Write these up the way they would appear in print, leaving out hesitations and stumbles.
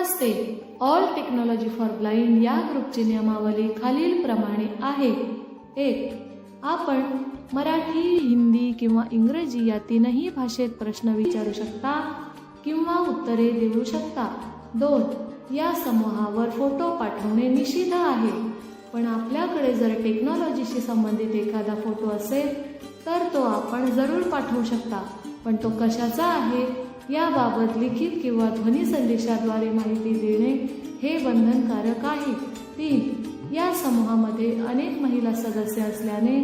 Namaste. All technology for blind या ग्रुपची नियमावली खालीलप्रमाणे आहे. 1. आपण मराठी, हिंदी किंवा इंग्रजी या तीनही भाषेत प्रश्न विचारू शकता किंवा उत्तरे देऊ शकता. 2. या समूहावर फोटो पाठवणे निषिद्ध आहे, पण आपल्याकडे जर टेक्नॉलॉजीशी संबंधित एखादा फोटो असेल तर तो आपण जरूर पाठवू शकता, पण तो कशाचा आहे याबाबत लिखित किंवा ध्वनी संदेशाद्वारे माहिती देणे हे बंधनकारक आहे. 3. या समूहामध्ये अनेक महिला सदस्य असल्याने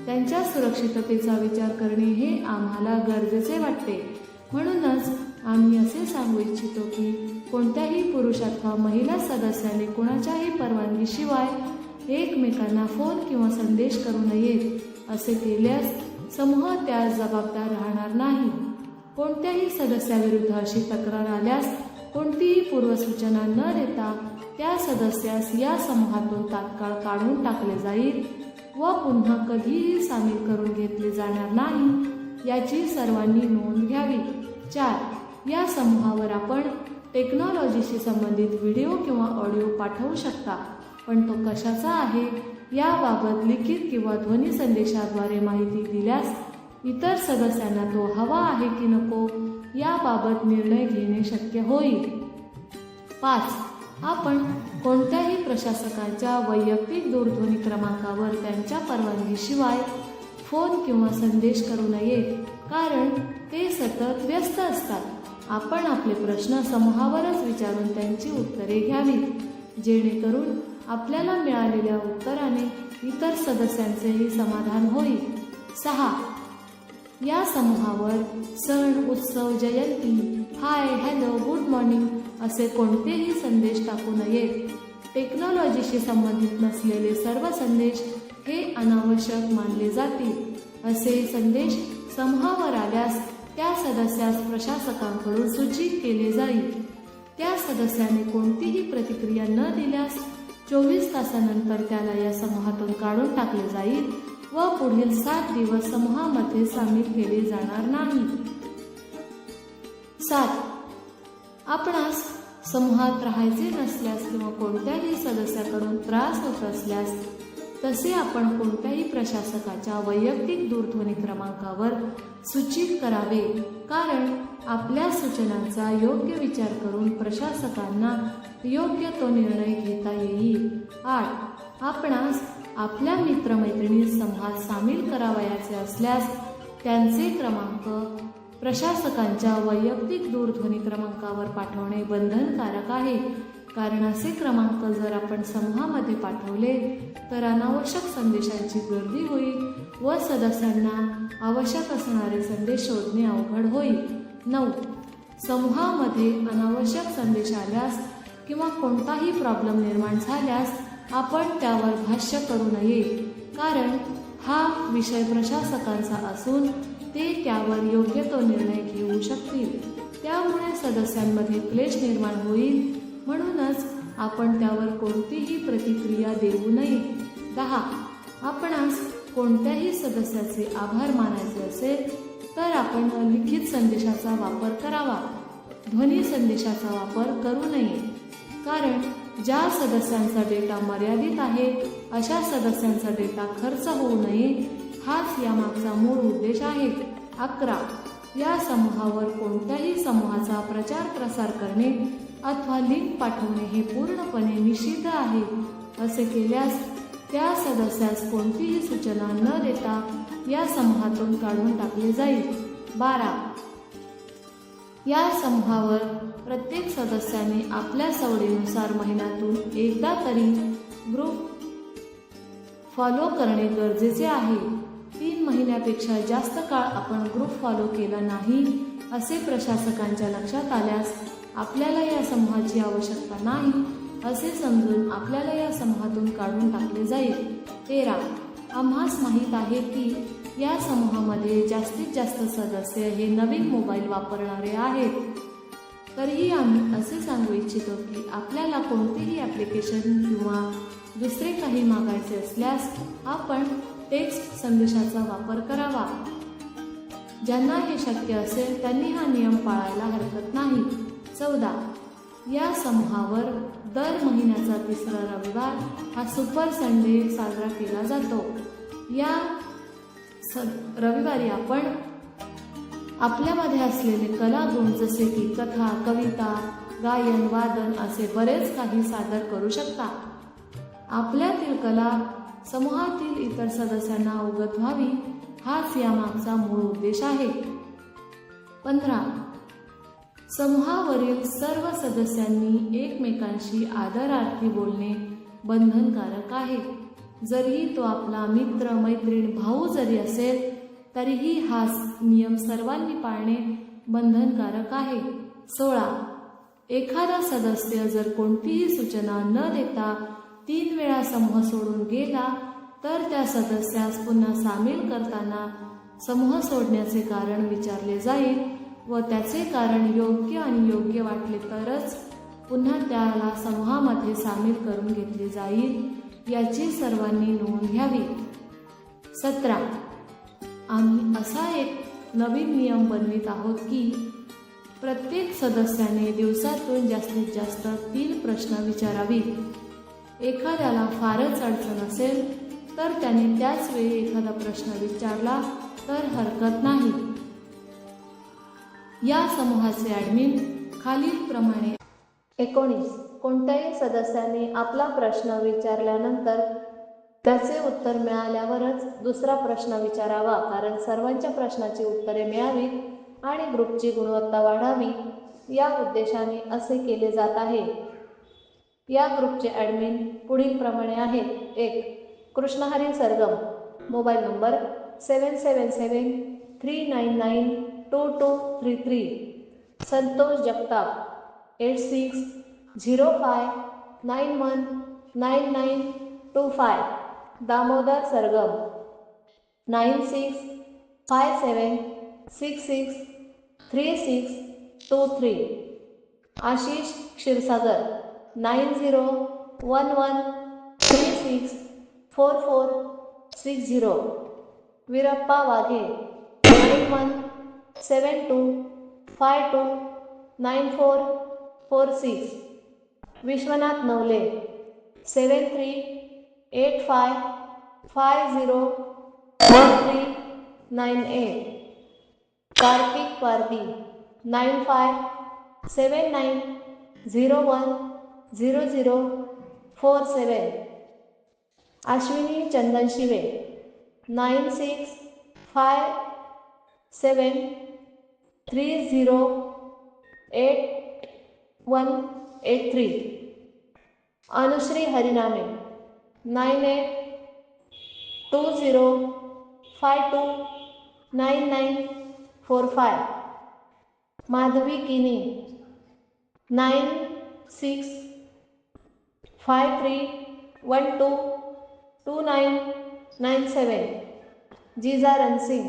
त्यांच्या सुरक्षिततेचा विचार करणे हे आम्हाला गरजेचे वाटते. म्हणूनच आम्ही असे सांगू इच्छितो की कोणत्याही पुरुष अथवा महिला सदस्याने कोणाच्याही परवानगीशिवाय एकमेकांना फोन किंवा संदेश करू नयेत. असे केल्यास समूह त्यास जबाबदार राहणार नाही. कोणत्याही सदस्याविरुद्ध अशी तक्रार आल्यास कोणतीही पूर्वसूचना न देता त्या सदस्यास या समूहातून तात्काळ काढून टाकले जाईल व पुन्हा कधीही सामील करून घेतले जाणार नाही याची सर्वांनी नोंद घ्यावी. 4. या समूहावर आपण टेक्नॉलॉजीशी संबंधित व्हिडिओ किंवा ऑडिओ पाठवू शकता, पण तो कशाचा आहे याबाबत लिखित किंवा ध्वनी संदेशाद्वारे माहिती दिल्यास इतर सदस्यांना तो हवा आहे की नको याबाबत निर्णय घेणे शक्य होईल. 5. आपण कोणत्याही प्रशासकाच्या वैयक्तिक दूरध्वनी क्रमांकावर त्यांच्या परवानगीशिवाय फोन किंवा संदेश करू नये, कारण ते सतत व्यस्त असतात. आपण आपले प्रश्न समूहावरच विचारून त्यांची उत्तरे घ्यावीत, जेणेकरून आपल्याला मिळालेल्या उत्तराने इतर सदस्यांचेही समाधान होईल. 6. या समूहावर सण, उत्सव, जयंती, हाय, हॅलो, गुड मॉर्निंग असे कोणतेही संदेश टाकू नयेत. टेक्नॉलॉजीशी संबंधित नसलेले सर्व संदेश हे अनावश्यक मानले जातील. असे संदेश समूहावर आल्यास त्या सदस्यास प्रशासकांकडून सूचित केले जाईल. त्या सदस्याने कोणतीही प्रतिक्रिया न दिल्यास 24 तासानंतर त्याला या समूहातून काढून टाकले जाईल व पुढील 7 दिवस समूहामध्ये सामील केले जाणार नाही. 7. आपणास समूहात राहायचे नसल्यास किंवा कोणत्याही सदस्याकडून त्रास होत असल्यास तसे आपण कोणत्याही प्रशासकाच्या वैयक्तिक दूरध्वनी क्रमांकावर सूचित करावे, कारण आपल्या सूचनांचा योग्य विचार करून प्रशासकांना योग्य तो निर्णय घेता येईल. 8. आपणास आपल्या मित्रमैत्रिणी समूहात सामील करावयाचे असल्यास त्यांचे क्रमांक प्रशासकांच्या वैयक्तिक दूरध्वनी क्रमांकावर पाठवणे बंधनकारक आहे, कारण असे क्रमांक जर आपण समूहामध्ये पाठवले तर अनावश्यक संदेशांची गर्दी होईल व सदस्यांना आवश्यक असणारे संदेश शोधणे अवघड होईल. 9. समूहामध्ये अनावश्यक संदेश आल्यास किंवा कोणताही प्रॉब्लेम निर्माण झाल्यास आपण त्यावर भाष्य करू नये, कारण हा विषय प्रशासकांचा असून ते त्यावर योग्य तो निर्णय घेऊ शकतील. त्यामुळे सदस्यांमध्ये क्लेश निर्माण होईल, म्हणूनच आपण त्यावर कोणतीही प्रतिक्रिया देऊ नये. 10. आपणास कोणत्याही सदस्याचे आभार मानायचे असेल तर आपण लिखित संदेशाचा वापर करावा, ध्वनी संदेशाचा वापर करू नये, कारण ज्या सदस्यांचा डेटा मर्यादित आहे अशा सदस्यांचा डेटा खर्च होऊ नये हाच यामागचा मूळ उद्देश आहे. 11. या समूहावर कोणत्याही समूहाचा प्रचार प्रसार करणे अथवा लिंक पाठवणे हे पूर्णपणे निषिद्ध आहे. असे केल्यास त्या सदस्यास कोणतीही सूचना न देता या समूहातून काढून टाकले जाईल. 12. या समूहावर प्रत्येक सदस्याने आपल्या सवडीनुसार महिन्यातून एकदा तरी ग्रुप फॉलो करणे गरजेचे आहे. 3 महिन्यापेक्षा जास्त काळ आपण ग्रुप फॉलो केला नाही असे प्रशासकांच्या लक्षात आल्यास आपल्याला या समूहाची आवश्यकता नाही असे समजून आपल्याला या समूहातून काढून टाकले जाईल. 13. आम्हास माहीत आहे की या समूहामध्ये जास्तीत जास्त सदस्य हे नवीन मोबाईल वापरणारे आहेत. तरीही आम्ही असे सांगू इच्छितो की आपल्याला कोणतेही ॲप्लिकेशन किंवा दुसरे काही मागायचे असल्यास आपण टेक्स्ट संदेशाचा वापर करावा. ज्यांना हे शक्य असेल त्यांनी हा नियम पाळायला हरकत नाही. 14. या समूहावर दर महिन्याचा तिसरा रविवार हा सुपर संडे साजरा केला जातो. या रविवारी आपण आपल्यामध्ये असलेले कलागुण जसे की कथा, कविता, गायन, वादन असे बरेच काही सादर करू शकता. आपल्यातील कला समूहातील इतर सदस्यांना अवगत व्हावी हाच यामागचा मूळ उद्देश आहे. 15. समूहावरील सर्व सदस्यांनी एकमेकांशी आदरार्थी बोलणे बंधनकारक आहे. जरीही तो आपला मित्र, मैत्रीण, भाऊ जरी असेल तरीही हा नियम सर्वांनी पाळणे बंधनकारक आहे. 16. एखादा सदस्य जर कोणतीही सूचना न देता 3 वेळा समूह सोडून गेला तर त्या सदस्यास पुन्हा सामील करताना समूह सोडण्याचे कारण विचारले जाईल व त्याचे कारण योग्य आणि योग्य वाटले तरच पुन्हा त्याला समूहामध्ये सामील करून घेतले जाईल याची सर्वांनी नोंद घ्यावी. 17. आम्ही असा एक नवीन नियम बनवित आहोत की प्रत्येक सदस्याने दिवसातून जास्तीत जास्त 3 प्रश्न विचारावीत. एखाद्याला फारच अडचण असेल तर त्याने त्याच वेळी एखादा प्रश्न विचारला तर हरकत नाही. या समूहाचे ॲडमिन खालीलप्रमाणे. 19. कोणत्याही सदस्याने आपला प्रश्न विचारल्यानंतर त्याचे उत्तर मिळाल्यावरच दुसरा प्रश्न विचारावा, कारण सर्वांच्या प्रश्नाची उत्तरे मिळावीत आणि ग्रुपची गुणवत्ता वाढावी या उद्देशाने असे केले जात आहे. या ग्रुपचे ॲडमिन पुढीलप्रमाणे आहेत. 1. कृष्णहरी सरगम, मोबाईल नंबर 7773992233. संतोष जगताप, 8605919925. दामोदर सरगम, 9657663623. आशिष क्षीरसागर, 9011364460. वीरप्पा वाघे, 9172529446. विश्वनाथ नवले, 7385501398. कार्तिक पारधी, 9579010047. अश्विनी चंदन शिवे, 9657308183. अनुश्री हरिनामे, 9820529945. माधवी किनी, 9653122997. जीजा रणसिंग,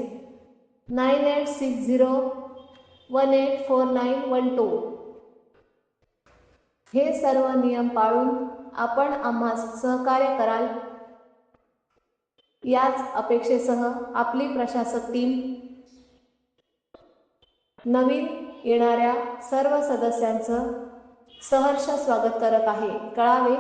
9860184912. हे सर्व नियम पाळून आपण आम्हास सहकार्य कराल याच अपेक्षेसह आपली प्रशासक टीम नवीन येणाऱ्या सर्व सदस्यांचं सहर्ष स्वागत करत आहे. कळावे